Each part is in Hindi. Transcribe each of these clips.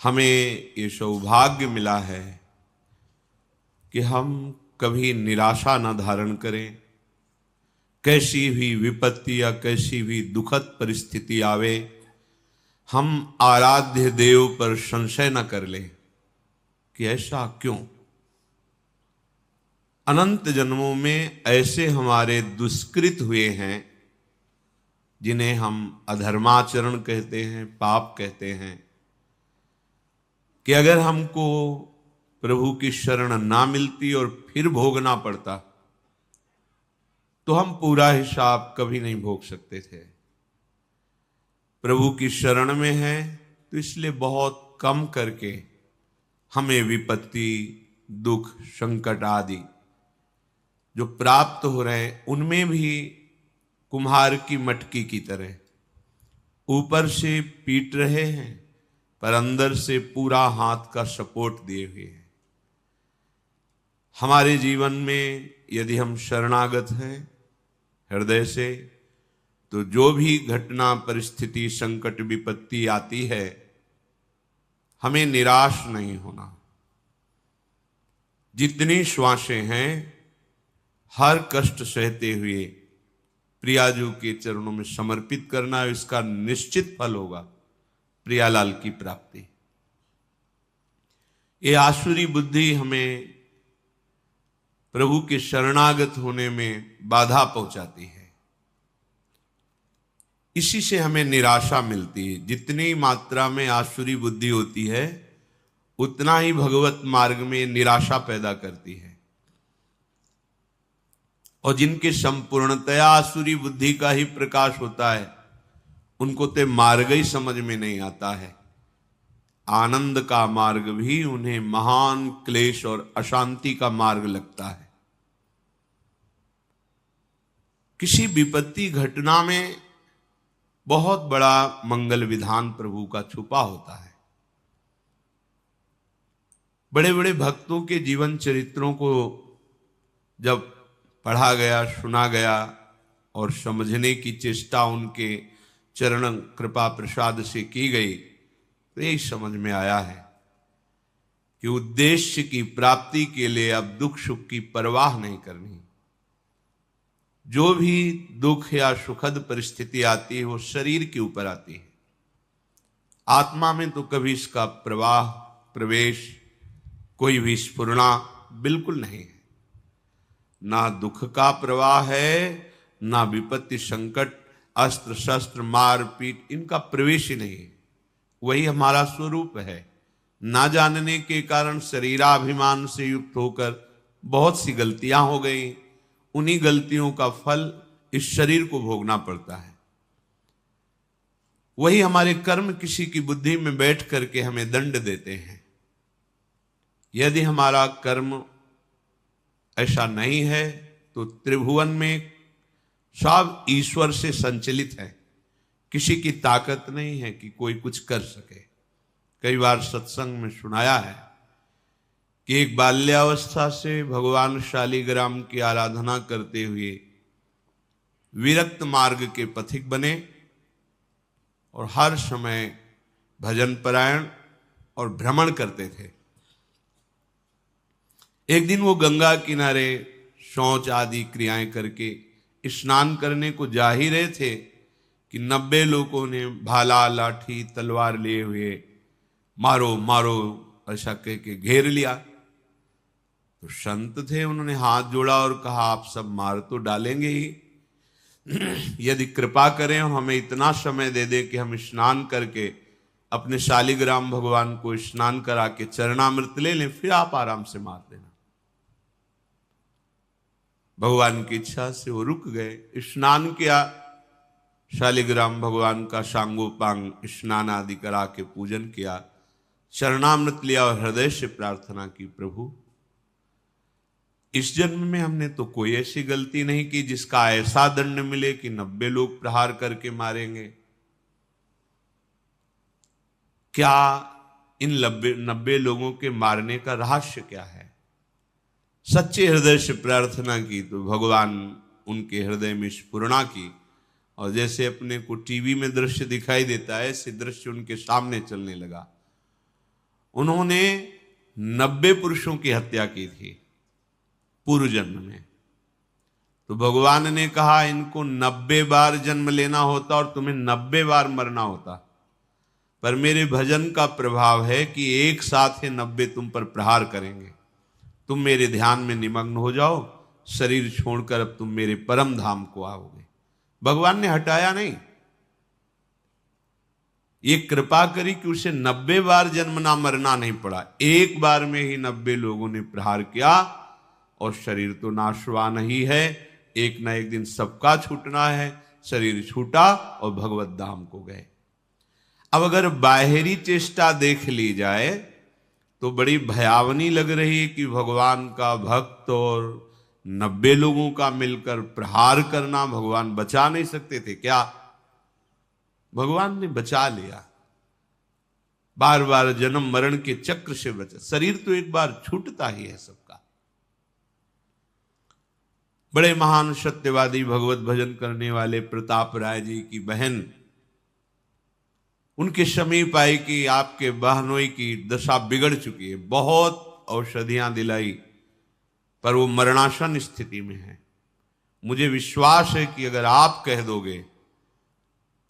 हमें ये सौभाग्य मिला है कि हम कभी निराशा न धारण करें। कैसी भी विपत्ति या कैसी भी दुखद परिस्थिति आवे, हम आराध्य देव पर संशय न कर लें कि ऐसा क्यों। अनंत जन्मों में ऐसे हमारे दुष्कृत हुए हैं जिन्हें हम अधर्माचरण कहते हैं, पाप कहते हैं, कि अगर हमको प्रभु की शरण ना मिलती और फिर भोगना पड़ता तो हम पूरा हिसाब कभी नहीं भोग सकते थे। प्रभु की शरण में है तो इसलिए बहुत कम करके हमें विपत्ति, दुख, संकट आदि जो प्राप्त हो रहे हैं उनमें भी कुम्हार की मटकी की तरह ऊपर से पीट रहे हैं पर अंदर से पूरा हाथ का सपोर्ट दिए हुए हैं। हमारे जीवन में यदि हम शरणागत हैं हृदय से, तो जो भी घटना, परिस्थिति, संकट, विपत्ति आती है, हमें निराश नहीं होना। जितनी श्वासें हैं हर कष्ट सहते हुए प्रियाजू के चरणों में समर्पित करना, इसका निश्चित फल होगा प्रियालाल की प्राप्ति। ये आसुरी बुद्धि हमें प्रभु के शरणागत होने में बाधा पहुंचाती है। इसी से हमें निराशा मिलती है। जितनी मात्रा में आसुरी बुद्धि होती है उतना ही भगवत मार्ग में निराशा पैदा करती है। और जिनके संपूर्णतया आसुरी बुद्धि का ही प्रकाश होता है उनको तो मार्ग ही समझ में नहीं आता है। आनंद का मार्ग भी उन्हें महान क्लेश और अशांति का मार्ग लगता है। किसी विपत्ति घटना में बहुत बड़ा मंगल विधान प्रभु का छुपा होता है। बड़े बड़े भक्तों के जीवन चरित्रों को जब पढ़ा गया, सुना गया और समझने की चेष्टा उनके चरण कृपा प्रसाद से की गई तो यही समझ में आया है कि उद्देश्य की प्राप्ति के लिए अब दुख सुख की परवाह नहीं करनी। जो भी दुख या सुखद परिस्थिति आती है वो शरीर के ऊपर आती है, आत्मा में तो कभी इसका प्रवाह, प्रवेश, कोई भी स्फुरना बिल्कुल नहीं है। ना दुख का प्रवाह है, ना विपत्ति, संकट, अस्त्र शस्त्र, मार पीट, इनका प्रवेश ही नहीं है। वही हमारा स्वरूप है। ना जानने के कारण शरीराभिमान से युक्त होकर बहुत सी गलतियां हो गई। उन्हीं गलतियों का फल इस शरीर को भोगना पड़ता है। वही हमारे कर्म किसी की बुद्धि में बैठ करके हमें दंड देते हैं। यदि हमारा कर्म ऐसा नहीं है तो त्रिभुवन में सब ईश्वर से संचलित है। किसी की ताकत नहीं है कि कोई कुछ कर सके। कई बार सत्संग में सुनाया है कि एक बाल्यावस्था से भगवान शालिग्राम की आराधना करते हुए विरक्त मार्ग के पथिक बने और हर समय भजन परायण और भ्रमण करते थे। एक दिन वो गंगा किनारे शौच आदि क्रियाएं करके स्नान करने को जा ही रहे थे कि 90 लोगों ने भाला, लाठी, तलवार लिए हुए मारो मारो ऐसा कह के घेर लिया। तो संत थे, उन्होंने हाथ जोड़ा और कहा आप सब मार तो डालेंगे ही, यदि कृपा करें और हमें इतना समय दे दे कि हम स्नान करके अपने शालिग्राम भगवान को स्नान करा के चरणामृत ले लें, फिर आप आराम से मार देना। भगवान की इच्छा से वो रुक गए, स्नान किया, शालिग्राम भगवान का सांगोपांग स्नान आदि करा के पूजन किया, चरणामृत लिया और हृदय से प्रार्थना की, प्रभु इस जन्म में हमने तो कोई ऐसी गलती नहीं की जिसका ऐसा दंड मिले कि 90 लोग प्रहार करके मारेंगे। क्या इन 90 लोगों के मारने का रहस्य क्या है? सच्चे हृदय से प्रार्थना की तो भगवान उनके हृदय में स्फुरणा की और जैसे अपने को टीवी में दृश्य दिखाई देता है ऐसे दृश्य उनके सामने चलने लगा। उन्होंने 90 पुरुषों की हत्या की थी पूर्व जन्म में। तो भगवान ने कहा इनको 90 बार जन्म लेना होता और तुम्हें 90 बार मरना होता, पर मेरे भजन का प्रभाव है कि एक साथ ही 90 तुम पर प्रहार करेंगे। तुम मेरे ध्यान में निमग्न हो जाओ, शरीर छोड़कर अब तुम मेरे परम धाम को आओगे। भगवान ने हटाया नहीं, ये कृपा करी कि उसे 90 बार जन्मना मरना नहीं पड़ा। एक बार में ही 90 लोगों ने प्रहार किया और शरीर तो नाशवान ही है, एक ना एक दिन सबका छूटना है। शरीर छूटा और भगवत धाम को गए। अब अगर बाहरी चेष्टा देख ली जाए तो बड़ी भयावनी लग रही है कि भगवान का भक्त और 90 लोगों का मिलकर प्रहार करना, भगवान बचा नहीं सकते थे क्या? भगवान ने बचा लिया। बार बार जन्म मरण के चक्र से बचा। शरीर तो एक बार छूटता ही है सबका। बड़े महान सत्यवादी भगवत भजन करने वाले प्रताप राय जी की बहन उनके समीप आई कि आपके बहनोई की दशा बिगड़ चुकी है, बहुत औषधियां दिलाई पर वो मरणासन स्थिति में है। मुझे विश्वास है कि अगर आप कह दोगे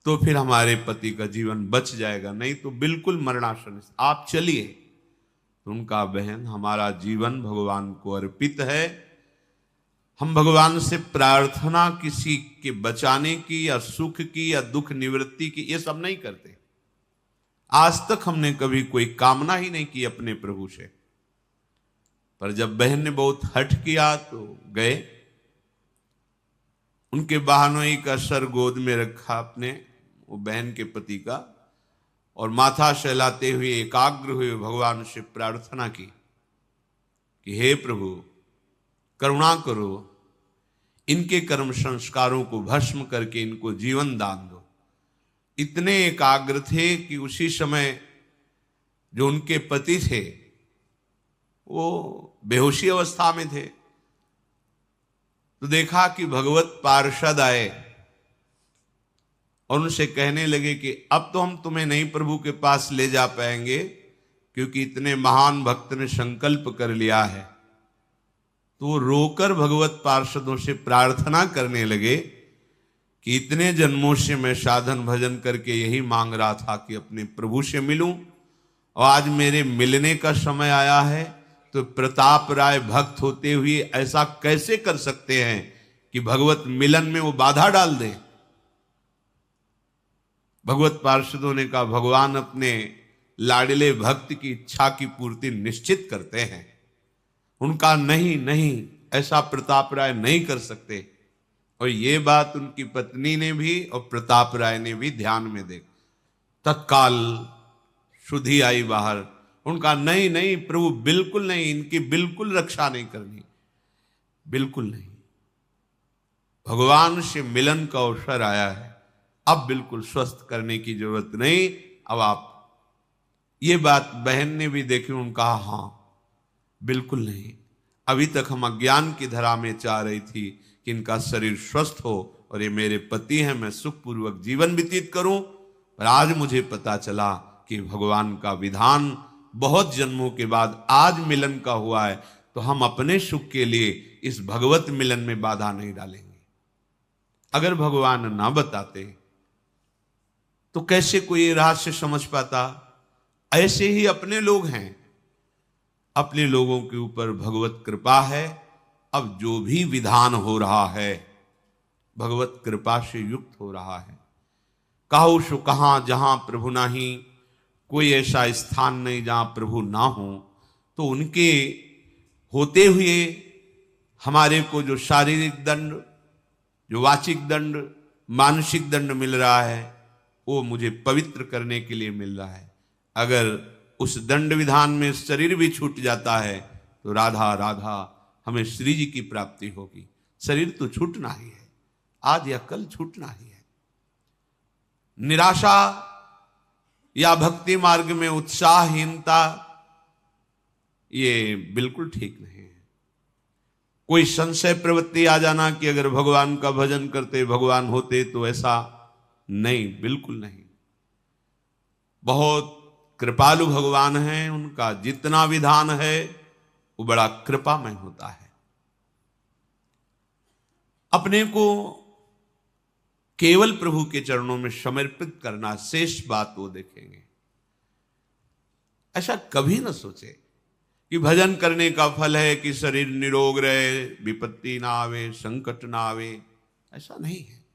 तो फिर हमारे पति का जीवन बच जाएगा, नहीं तो बिल्कुल मरणासन, आप चलिए। तो उनका बहन हमारा जीवन भगवान को अर्पित है, हम भगवान से प्रार्थना किसी के बचाने की या सुख की या दुख निवृत्ति की ये सब नहीं करते। आज तक हमने कभी कोई कामना ही नहीं की अपने प्रभु से। पर जब बहन ने बहुत हठ किया तो गए, उनके बहनोई का सर गोद में रखा अपने, वो बहन के पति का, और माथा सहलाते हुए एकाग्र हुए भगवान से प्रार्थना की कि हे प्रभु करुणा करो, इनके कर्म संस्कारों को भस्म करके इनको जीवन दान दो। इतने एकाग्र थे कि उसी समय जो उनके पति थे वो बेहोशी अवस्था में थे। तो देखा कि भगवत पार्षद आए और उनसे कहने लगे कि अब तो हम तुम्हें नहीं प्रभु के पास ले जा पाएंगे, क्योंकि इतने महान भक्त ने संकल्प कर लिया है। तो वो रोकर भगवत पार्षदों से प्रार्थना करने लगे कि इतने जन्मों से मैं साधन भजन करके यही मांग रहा था कि अपने प्रभु से मिलूं, और आज मेरे मिलने का समय आया है। तो प्रताप राय भक्त होते हुए ऐसा कैसे कर सकते हैं कि भगवत मिलन में वो बाधा डाल दें? भगवत पार्षदों ने कहा भगवान अपने लाडले भक्त की इच्छा की पूर्ति निश्चित करते हैं, उनका नहीं नहीं ऐसा प्रताप राय नहीं कर सकते। और ये बात उनकी पत्नी ने भी और प्रताप राय ने भी ध्यान में देख, तत्काल शुद्धि आई बाहर। उनका नहीं नहीं प्रभु बिल्कुल नहीं, इनकी बिल्कुल रक्षा नहीं करनी, बिल्कुल नहीं। भगवान से मिलन का अवसर आया है, अब बिल्कुल स्वस्थ करने की जरूरत नहीं। अब आप, ये बात बहन ने भी देखी, उनका हाँ बिल्कुल नहीं। अभी तक हम अज्ञान की धरा में चाह रही थी कि इनका शरीर स्वस्थ हो और ये मेरे पति हैं, मैं सुखपूर्वक जीवन व्यतीत करूं। पर आज मुझे पता चला कि भगवान का विधान बहुत जन्मों के बाद आज मिलन का हुआ है, तो हम अपने सुख के लिए इस भगवत मिलन में बाधा नहीं डालेंगे। अगर भगवान ना बताते तो कैसे कोई रहस्य समझ पाता? ऐसे ही अपने लोग हैं, अपने लोगों के ऊपर भगवत कृपा है। अब जो भी विधान हो रहा है भगवत कृपा से युक्त हो रहा है। कहो सो कहां जहां प्रभु नाही, कोई ऐसा स्थान नहीं जहां प्रभु ना हो। तो उनके होते हुए हमारे को जो शारीरिक दंड, जो वाचिक दंड, मानसिक दंड मिल रहा है, वो मुझे पवित्र करने के लिए मिल रहा है। अगर उस दंड विधान में शरीर भी छूट जाता है तो राधा राधा हमें श्री जी की प्राप्ति होगी। शरीर तो छूटना ही है, आज या कल छूटना ही है। निराशा या भक्ति मार्ग में उत्साहहीनता ये बिल्कुल ठीक नहीं है। कोई संशय प्रवृत्ति आ जाना कि अगर भगवान का भजन करते भगवान होते, तो ऐसा नहीं, बिल्कुल नहीं। बहुत कृपालु भगवान हैं, उनका जितना विधान है वो बड़ा कृपामय होता है। अपने को केवल प्रभु के चरणों में समर्पित करना, शेष बात वो देखेंगे। ऐसा कभी न सोचे कि भजन करने का फल है कि शरीर निरोग रहे, विपत्ति ना आवे, संकट ना आवे। ऐसा नहीं है।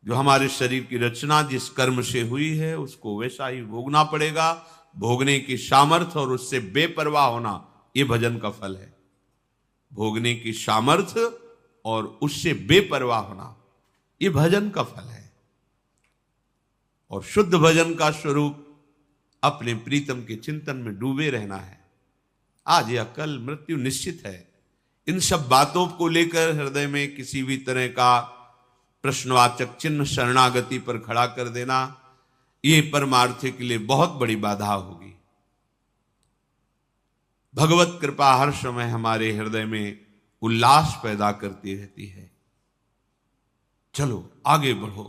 जो हमारे शरीर की रचना जिस कर्म से हुई है उसको वैसा ही भोगना पड़ेगा। भोगने की सामर्थ्य और उससे बेपरवाह होना, ये भजन का फल है। भोगने की सामर्थ्य और उससे बेपरवाह होना, ये भजन का फल है। और शुद्ध भजन का स्वरूप अपने प्रीतम के चिंतन में डूबे रहना है। आज या कल मृत्यु निश्चित है। इन सब बातों को लेकर हृदय में किसी भी तरह का प्रश्नवाचक चिन्ह शरणागति पर खड़ा कर देना, ये परमार्थ के लिए बहुत बड़ी बाधा होगी। भगवत कृपा हर समय हमारे हृदय में उल्लास पैदा करती रहती है। चलो आगे बढ़ो,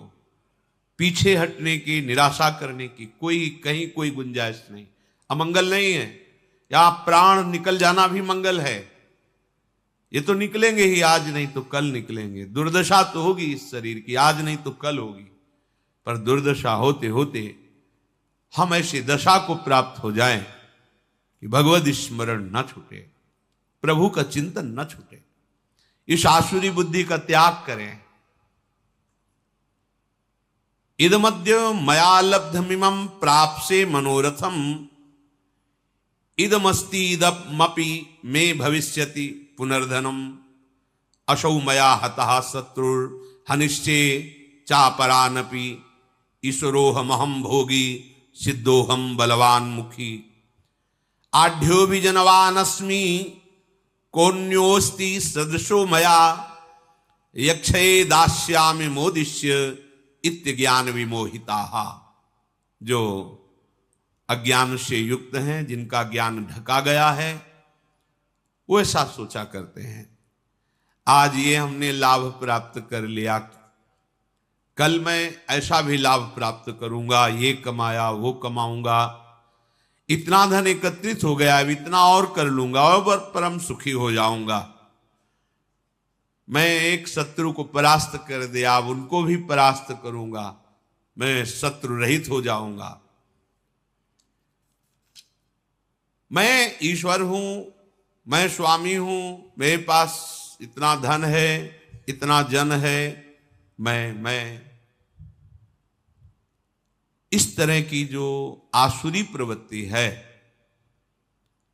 पीछे हटने की, निराशा करने की कहीं कोई गुंजाइश नहीं। अमंगल नहीं है, यहां प्राण निकल जाना भी मंगल है। ये तो निकलेंगे ही, आज नहीं तो कल निकलेंगे। दुर्दशा तो होगी इस शरीर की, आज नहीं तो कल होगी। पर दुर्दशा होते होते हम ऐसी दशा को प्राप्त हो जाएं कि भगवद स्मरण न छूटे, प्रभु का चिंतन न छूटे। इस आसुरी बुद्धि का त्याग करें। इदमद्य मया लब्धमिमं प्राप्से मनोरथम, इदमस्ति इदमपि मे भविष्यति पुनर्धनम, असौ मया हतः शत्रुर हनिश्चे चापरानपि, ईश्वरोहमहं भोगी सिद्धोहम बलवान मुखी, आढ्यो भी जनवानस्मि कोन्योस्ति सदृशो मया, यक्षये दास्यामि मोदिष्य इत्य ज्ञान विमोहिता। जो अज्ञान से युक्त हैं, जिनका ज्ञान ढका गया है, वो ऐसा सोचा करते हैं आज ये हमने लाभ प्राप्त कर लिया, कल मैं ऐसा भी लाभ प्राप्त करूंगा, ये कमाया वो कमाऊंगा, इतना धन एकत्रित हो गया, अब इतना और कर लूंगा और परम सुखी हो जाऊंगा। मैं एक शत्रु को परास्त कर दिया, अब उनको भी परास्त करूंगा, मैं शत्रु रहित हो जाऊंगा। मैं ईश्वर हूं, मैं स्वामी हूं, मेरे पास इतना धन है, इतना जन है, मैं इस तरह की जो आसुरी प्रवृत्ति है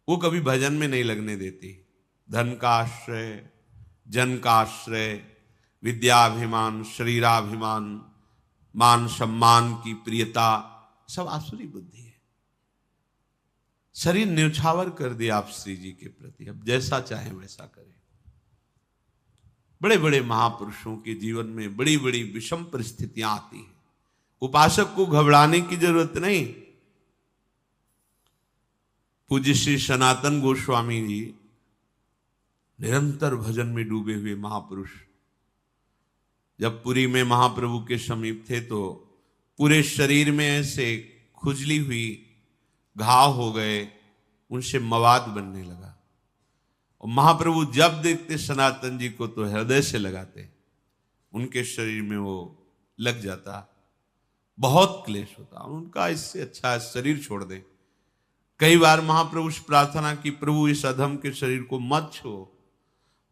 वो कभी भजन में नहीं लगने देती। धन का आश्रय, जन का आश्रय, विद्याभिमान, शरीराभिमान, मान सम्मान की प्रियता, सब आसुरी बुद्धि है। शरीर न्यौछावर कर दिया आप श्री जी के प्रति, अब जैसा चाहे वैसा करें। बड़े बड़े महापुरुषों के जीवन में बड़ी बड़ी विषम परिस्थितियां आती हैं। उपासक को घबराने की जरूरत नहीं। पूज्य श्री सनातन गोस्वामी जी निरंतर भजन में डूबे हुए महापुरुष, जब पुरी में महाप्रभु के समीप थे तो पूरे शरीर में ऐसे खुजली हुई, घाव हो गए, उनसे मवाद बनने लगा। और महाप्रभु जब देखते सनातन जी को तो हृदय से लगाते, उनके शरीर में वो लग जाता, बहुत क्लेश होता उनका। इससे अच्छा है शरीर छोड़ दे। कई बार महाप्रभु से प्रार्थना की, प्रभु इस अधम के शरीर को मत छो।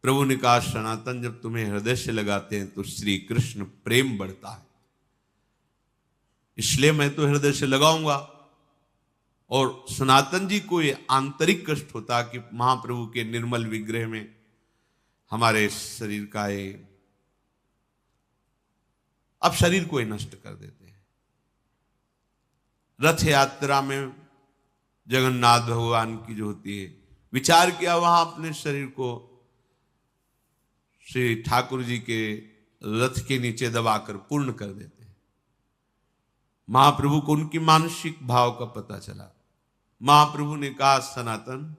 प्रभु ने कहा, सनातन जब तुम्हें हृदय से लगाते हैं तो श्री कृष्ण प्रेम बढ़ता है, इसलिए मैं तो हृदय से लगाऊंगा। और सनातन जी को ये आंतरिक कष्ट होता कि महाप्रभु के निर्मल विग्रह में हमारे शरीर का ये, अब शरीर को ही नष्ट कर देते हैं। रथ यात्रा में जगन्नाथ भगवान की जो होती है, विचार किया वहां अपने शरीर को श्री ठाकुर जी के रथ के नीचे दबाकर पूर्ण कर देते हैं। महाप्रभु को उनकी मानसिक भाव का पता चला। महाप्रभु ने कहा, सनातन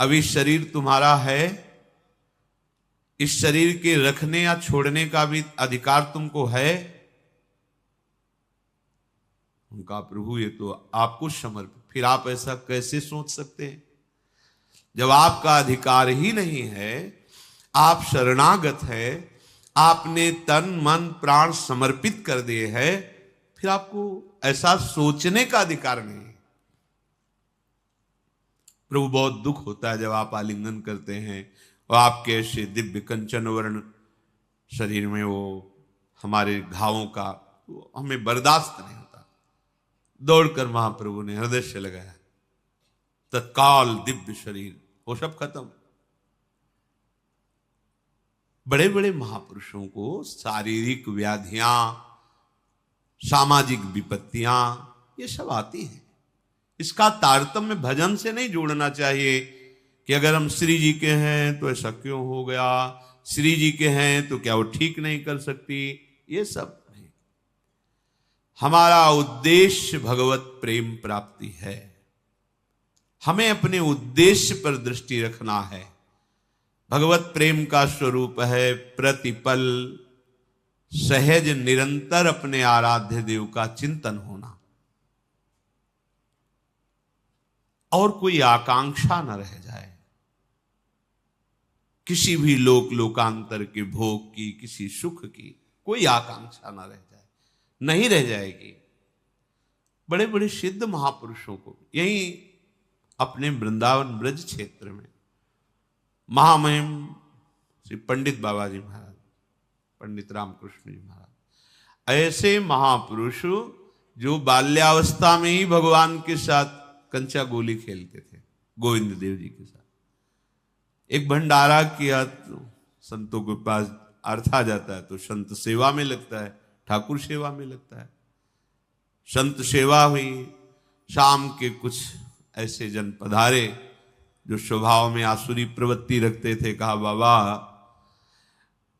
अभी शरीर तुम्हारा है, इस शरीर के रखने या छोड़ने का भी अधिकार तुमको है। उनका प्रभु ये तो आपको समर्पित। फिर आप ऐसा कैसे सोच सकते हैं? जब आपका अधिकार ही नहीं है, आप शरणागत है, आपने तन मन प्राण समर्पित कर दिए हैं, फिर आपको ऐसा सोचने का अधिकार नहीं है। प्रभु बहुत दुख होता है जब आप आलिंगन करते हैं और आपके ऐसे दिव्य कंचन वर्ण शरीर में वो हमारे घावों का हमें बर्दाश्त नहीं होता। दौड़कर महाप्रभु ने हृदय से लगाया, तत्काल दिव्य शरीर वो सब खत्म। बड़े बड़े महापुरुषों को शारीरिक व्याधियां, सामाजिक विपत्तियां ये सब आती हैं। इसका तारतम्य भजन से नहीं जोड़ना चाहिए कि अगर हम श्री जी के हैं तो ऐसा क्यों हो गया, श्री जी के हैं तो क्या वो ठीक नहीं कर सकती, ये सब नहीं। हमारा उद्देश्य भगवत प्रेम प्राप्ति है। हमें अपने उद्देश्य पर दृष्टि रखना है। भगवत प्रेम का स्वरूप है प्रतिपल सहज निरंतर अपने आराध्य देव का चिंतन होना, और कोई आकांक्षा न रह जाए किसी भी लोकांतर के भोग की, किसी सुख की कोई आकांक्षा न रह जाए, नहीं रह जाएगी। बड़े बड़े सिद्ध महापुरुषों को यही अपने वृंदावन ब्रज क्षेत्र में महामहिम श्री पंडित बाबा जी महाराज, पंडित रामकृष्ण जी महाराज, ऐसे महापुरुष जो बाल्यावस्था में ही भगवान के साथ कंचा गोली खेलते थे, गोविंद देव जी के साथ। एक भंडारा किया तो संतों के पास अर्थ आ जाता है तो संत सेवा में लगता है, ठाकुर सेवा में लगता है। संत सेवा हुई, शाम के कुछ ऐसे जन पधारे जो स्वभाव में आसुरी प्रवृत्ति रखते थे। कहा बाबा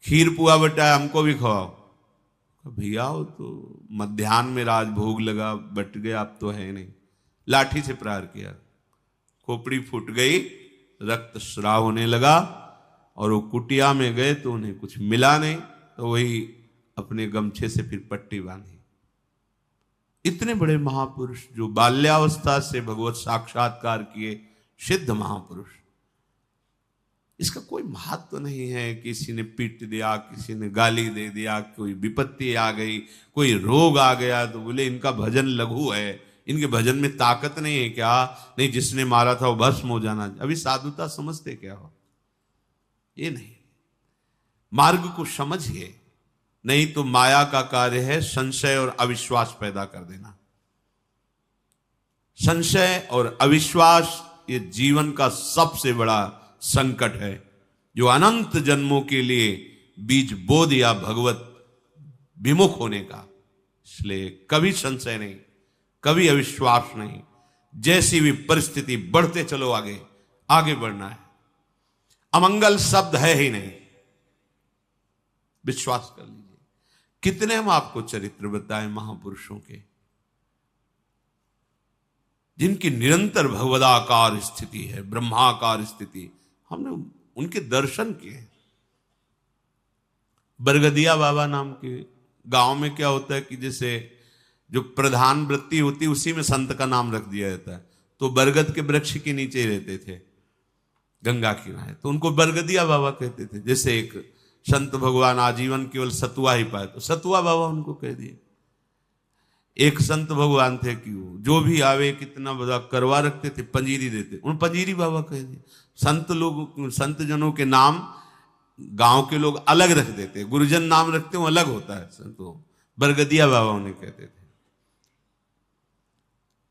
खीर पुआ बटा हमको भी खवाओ। भैया हो तो मध्याह्न में राज भोग लगा, बट गए, आप तो है नहीं। लाठी से प्रहार किया, खोपड़ी फूट गई, रक्त स्राव होने लगा, और वो कुटिया में गए तो उन्हें कुछ मिला नहीं, तो वही अपने गमछे से फिर पट्टी बांधी। इतने बड़े महापुरुष जो बाल्यावस्था से भगवत साक्षात्कार किए सिद्ध महापुरुष, इसका कोई महत्व तो नहीं है। किसी ने पीट दिया, किसी ने गाली दे दिया, कोई विपत्ति आ गई, कोई रोग आ गया तो बोले इनका भजन लघु है, इनके भजन में ताकत नहीं है क्या? नहीं, जिसने मारा था वो भस्म हो जाना। अभी साधुता समझते क्या हो? ये नहीं, मार्ग को समझिए, नहीं तो माया का कार्य है संशय और अविश्वास पैदा कर देना। संशय और अविश्वास ये जीवन का सबसे बड़ा संकट है, जो अनंत जन्मों के लिए बीज बो दिया भगवत विमुख होने का। इसलिए कभी संशय नहीं, कभी अविश्वास नहीं। जैसी भी परिस्थिति, बढ़ते चलो आगे, आगे बढ़ना है। अमंगल शब्द है ही नहीं, विश्वास कर लीजिए। कितने हम आपको चरित्र बताएं महापुरुषों के, जिनकी निरंतर भगवदाकार स्थिति है, ब्रह्माकार स्थिति। हमने उनके दर्शन किए। बरगदिया बाबा नाम के गांव में क्या होता है कि जैसे जो प्रधान वृत्ति होती है उसी में संत का नाम रख दिया जाता है। तो बरगद के वृक्ष के नीचे रहते थे, गंगा किनारे, तो उनको बरगदिया बाबा कहते थे। जैसे एक संत भगवान आजीवन केवल सतुआ ही पाए तो सतुआ बाबा उनको कह दिए। एक संत भगवान थे कि वो जो भी आवे कितना बड़ा करवा रखते थे, पंजीरी देते, उन पंजीरी बाबा कह दिए। संत लोग, संत जनों के नाम गांव के लोग अलग रख देते, गुरुजन नाम रखते हो अलग होता है। संतों बरगदिया बाबा उन्हें कहते थे।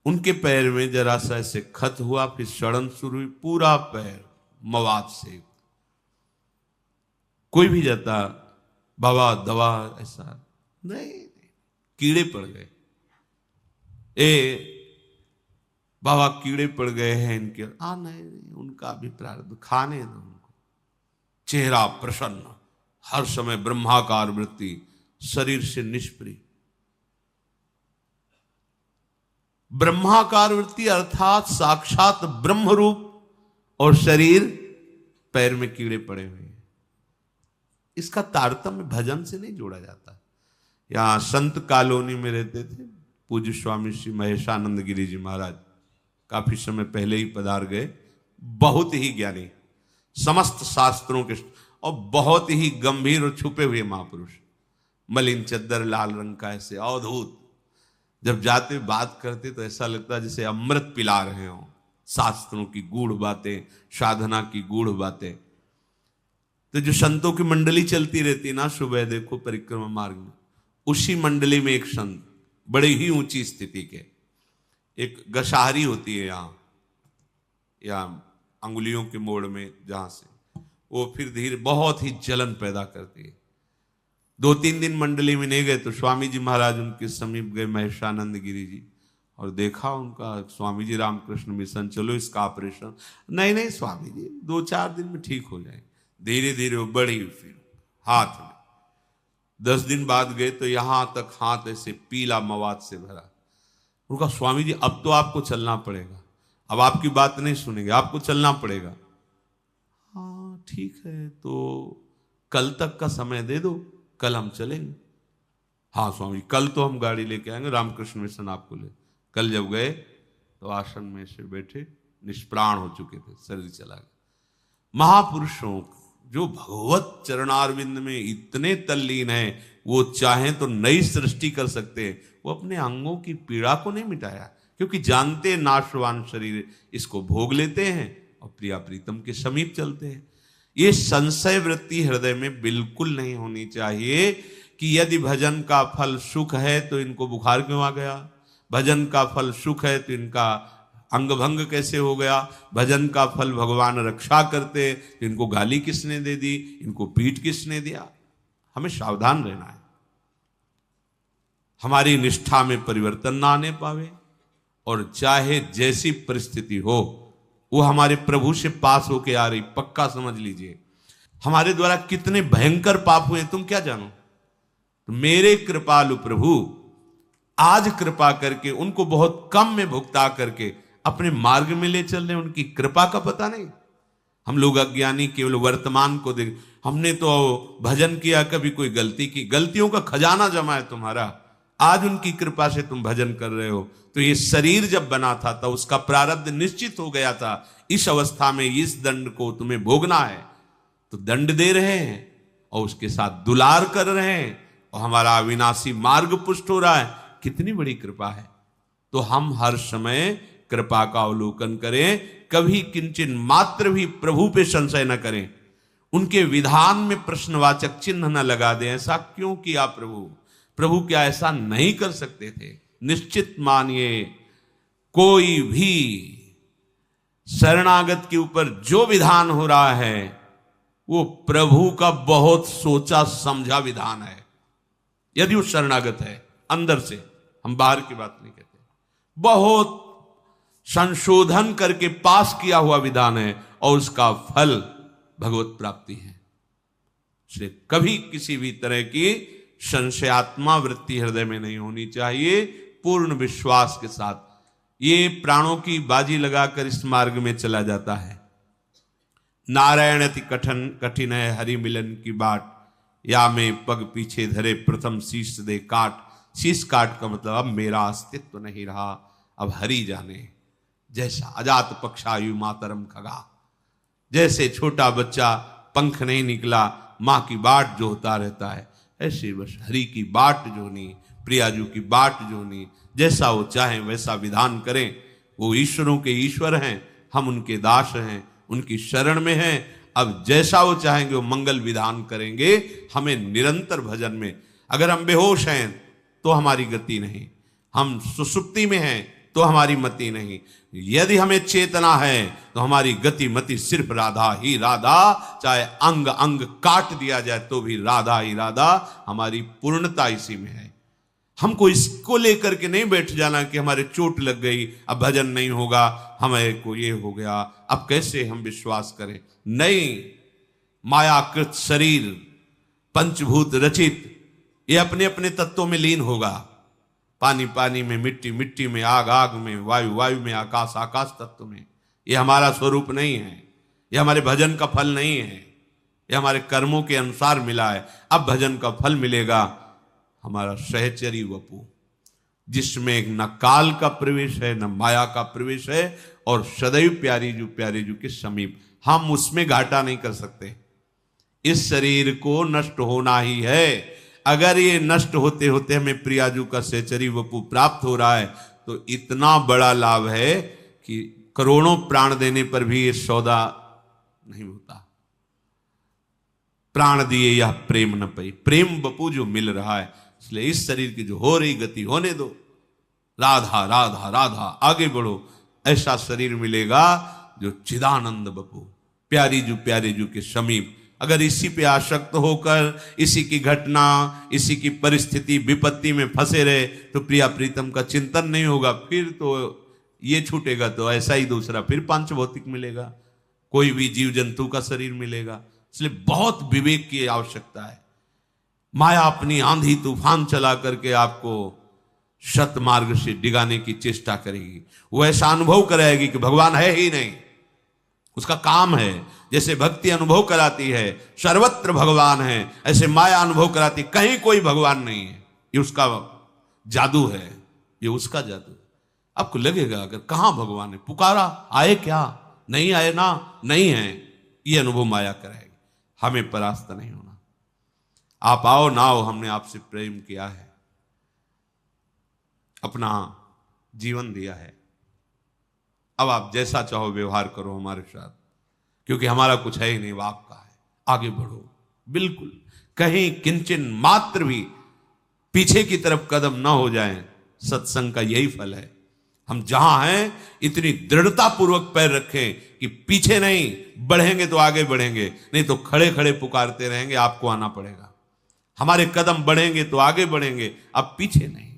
उनके पैर में जरा सा ऐसे खत हुआ, फिर सड़न शुरू हुई, पूरा पैर मवाद से। कोई भी जाता बाबा दवा, ऐसा नहीं, कीड़े पड़ गए। बाबा कीड़े पड़ गए हैं इनके। नहीं, उनका भी प्रारब्ध, खाने दो उनको। चेहरा प्रसन्न, हर समय ब्रह्माकार वृत्ति, शरीर से निष्प्रिय। ब्रह्माकार वृत्ति अर्थात साक्षात ब्रह्म रूप, और शरीर पैर में कीड़े पड़े हुए हैं। इसका तारतम्य भजन से नहीं जोड़ा जाता। यहां संत कॉलोनी में रहते थे, पूज्य स्वामी श्री महेशानंद गिरी जी महाराज काफी समय पहले ही पधार गए। बहुत ही ज्ञानी, समस्त शास्त्रों के और बहुत ही गंभीर और छुपे हुए महापुरुष, मलिन चद्दर लाल रंग का, ऐसे अवधूत। जब जाते बात करते तो ऐसा लगता जैसे अमृत पिला रहे हो, शास्त्रों की गूढ़ बातें, साधना की गूढ़ बातें। तो जो संतों की मंडली चलती रहती ना, सुबह देखो परिक्रमा मार्ग में, उसी मंडली में एक संत बड़े ही ऊंची स्थिति के, एक गशाहरी होती है यहाँ अंगुलियों के मोड़ में, जहां से वो फिर धीरे बहुत ही जलन पैदा करती है। 2-3 दिन मंडली में नहीं गए तो स्वामी जी महाराज उनके समीप गए, महेशानंद गिरी जी, और देखा उनका। स्वामी जी रामकृष्ण मिशन, चलो इसका ऑपरेशन। नहीं स्वामी जी 2-4 दिन में ठीक हो जाए। धीरे धीरे वो बढ़ी, फिर हाथ में 10 दिन बाद गए तो यहां तक हाथ ऐसे पीला मवाद से भरा। उनका स्वामी जी अब तो आपको चलना पड़ेगा, अब आपकी बात नहीं सुनेंगे, आपको चलना पड़ेगा। हाँ ठीक है, तो कल तक का समय दे दो, कल हम चलेंगे। हाँ स्वामी कल तो हम गाड़ी लेके आएंगे, रामकृष्ण मिशन आपको ले। कल जब गए तो आसन में से बैठे, निष्प्राण हो चुके थे, शरीर चला गया। महापुरुषों जो भगवत चरणारविंद में इतने तल्लीन हैं, वो चाहें तो नई सृष्टि कर सकते हैं। वो अपने अंगों की पीड़ा को नहीं मिटाया, क्योंकि जानते नाशवान शरीर, इसको भोग लेते हैं और प्रिया प्रीतम के समीप चलते हैं। ये संशय वृत्ति हृदय में बिल्कुल नहीं होनी चाहिए कि यदि भजन का फल सुख है तो इनको बुखार क्यों आ गया, भजन का फल सुख है तो इनका अंग भंग कैसे हो गया, भजन का फल भगवान रक्षा करते तो इनको गाली किसने दे दी, इनको पीठ किसने दिया। हमें सावधान रहना है, हमारी निष्ठा में परिवर्तन ना आने पावे, और चाहे जैसी परिस्थिति हो वो हमारे प्रभु से पास होके आ रही, पक्का समझ लीजिए। हमारे द्वारा कितने भयंकर पाप हुए तुम क्या जानो। तो मेरे कृपालु प्रभु आज कृपा करके उनको बहुत कम में भुगता करके अपने मार्ग में ले चल रहे, उनकी कृपा का पता नहीं। हम लोग अज्ञानी केवल वर्तमान को देख, हमने तो भजन किया, कभी कोई गलती की, गलतियों का खजाना जमा है तुम्हारा, आज उनकी कृपा से तुम भजन कर रहे हो। तो ये शरीर जब बना था तो उसका प्रारब्ध निश्चित हो गया था, इस अवस्था में इस दंड को तुम्हें भोगना है, तो दंड दे रहे हैं और उसके साथ दुलार कर रहे हैं, और हमारा अविनाशी मार्ग पुष्ट हो रहा है। कितनी बड़ी कृपा है। तो हम हर समय कृपा का अवलोकन करें, कभी किंचन मात्र भी प्रभु पे संशय न करें, उनके विधान में प्रश्नवाचक चिन्ह न लगा दें। ऐसा क्यों किया प्रभु, प्रभु क्या ऐसा नहीं कर सकते थे। निश्चित मानिए कोई भी शरणागत के ऊपर जो विधान हो रहा है वो प्रभु का बहुत सोचा समझा विधान है। यदि वो शरणागत है अंदर से, हम बाहर की बात नहीं कहते, बहुत संशोधन करके पास किया हुआ विधान है, और उसका फल भगवत प्राप्ति है। इसलिए कभी किसी भी तरह की संशयात्मा वृत्ति हृदय में नहीं होनी चाहिए। पूर्ण विश्वास के साथ ये प्राणों की बाजी लगाकर इस मार्ग में चला जाता है। नारायण अति कठिन है हरि मिलन की बाट, या में पग पीछे धरे प्रथम शीश दे काट। शीश काट का मतलब अब मेरा अस्तित्व नहीं रहा, अब हरि जाने। जैसा अजात पक्षायु मातरम खगा, जैसे छोटा बच्चा पंख नहीं निकला मां की बाट जोता रहता है, ऐसे बस हरि की बाट जोनी, प्रियाजू की बाट जोनी। जैसा वो चाहे वैसा विधान करें। वो ईश्वरों के ईश्वर हैं, हम उनके दास हैं, उनकी शरण में हैं। अब जैसा वो चाहेंगे वो मंगल विधान करेंगे। हमें निरंतर भजन में, अगर हम बेहोश हैं तो हमारी गति नहीं, हम सुसुप्ति में हैं तो हमारी मति नहीं, यदि हमें चेतना है तो हमारी गति मति सिर्फ राधा ही राधा। चाहे अंग अंग काट दिया जाए तो भी राधा ही राधा। हमारी पूर्णता इसी में है। हमको इसको लेकर के नहीं बैठ जाना कि हमारे चोट लग गई, अब भजन नहीं होगा, हमें को ये हो गया, अब कैसे हम विश्वास करें। नहीं, मायाकृत शरीर पंचभूत रचित, ये अपने अपने तत्वों में लीन होगा। पानी पानी में, मिट्टी मिट्टी में, आग आग में, वायु वायु में, आकाश आकाश तत्व में। ये हमारा स्वरूप नहीं है, ये हमारे भजन का फल नहीं है, ये हमारे कर्मों के अनुसार मिला है। अब भजन का फल मिलेगा हमारा सहचरी वपु। जिसमें न काल का प्रवेश है, न माया का प्रवेश है, और सदैव प्यारे जू के समीप। हम उसमें घाटा नहीं कर सकते। इस शरीर को नष्ट होना ही है। अगर ये नष्ट होते होते हमें प्रियाजू का सहचरी वपु प्राप्त हो रहा है तो इतना बड़ा लाभ है कि करोड़ों प्राण देने पर भी ये सौदा नहीं होता। प्राण दिए यह प्रेम न पई, प्रेम बपू जो मिल रहा है। इसलिए इस शरीर की जो हो रही गति होने दो, राधा राधा राधा, आगे बढ़ो। ऐसा शरीर मिलेगा जो चिदानंद बपू, प्यारे जू के समीप। अगर इसी पे आसक्त होकर इसी की घटना, इसी की परिस्थिति विपत्ति में फंसे रहे तो प्रिया प्रीतम का चिंतन नहीं होगा। फिर तो ये छूटेगा तो ऐसा ही दूसरा फिर पांच भौतिक मिलेगा, कोई भी जीव जंतु का शरीर मिलेगा। इसलिए बहुत विवेक की आवश्यकता है। माया अपनी आंधी तूफान चला करके आपको सत मार्ग से डिगाने की चेष्टा करेगी। वो ऐसा अनुभव कराएगी कि भगवान है ही नहीं, उसका काम है। जैसे भक्ति अनुभव कराती है सर्वत्र भगवान है, ऐसे माया अनुभव कराती कहीं कोई भगवान नहीं है। ये उसका जादू है, ये उसका जादू है। आपको लगेगा अगर कहां भगवान है, पुकारा आए क्या, नहीं आए ना, नहीं है, ये अनुभव माया कराएगी। हमें परास्त नहीं होना। आप आओ ना आओ, हमने आपसे प्रेम किया है, अपना जीवन दिया है। अब आप जैसा चाहो व्यवहार करो हमारे साथ, क्योंकि हमारा कुछ है ही नहीं, वो आपका है। आगे बढ़ो, बिल्कुल कहीं किंचन मात्र भी पीछे की तरफ कदम ना हो जाएं। सत्संग का यही फल है। हम जहां हैं इतनी दृढ़ता पूर्वक पैर रखें कि पीछे नहीं, बढ़ेंगे तो आगे बढ़ेंगे, नहीं तो खड़े खड़े पुकारते रहेंगे, आपको आना पड़ेगा। हमारे कदम बढ़ेंगे तो आगे बढ़ेंगे, अब पीछे नहीं।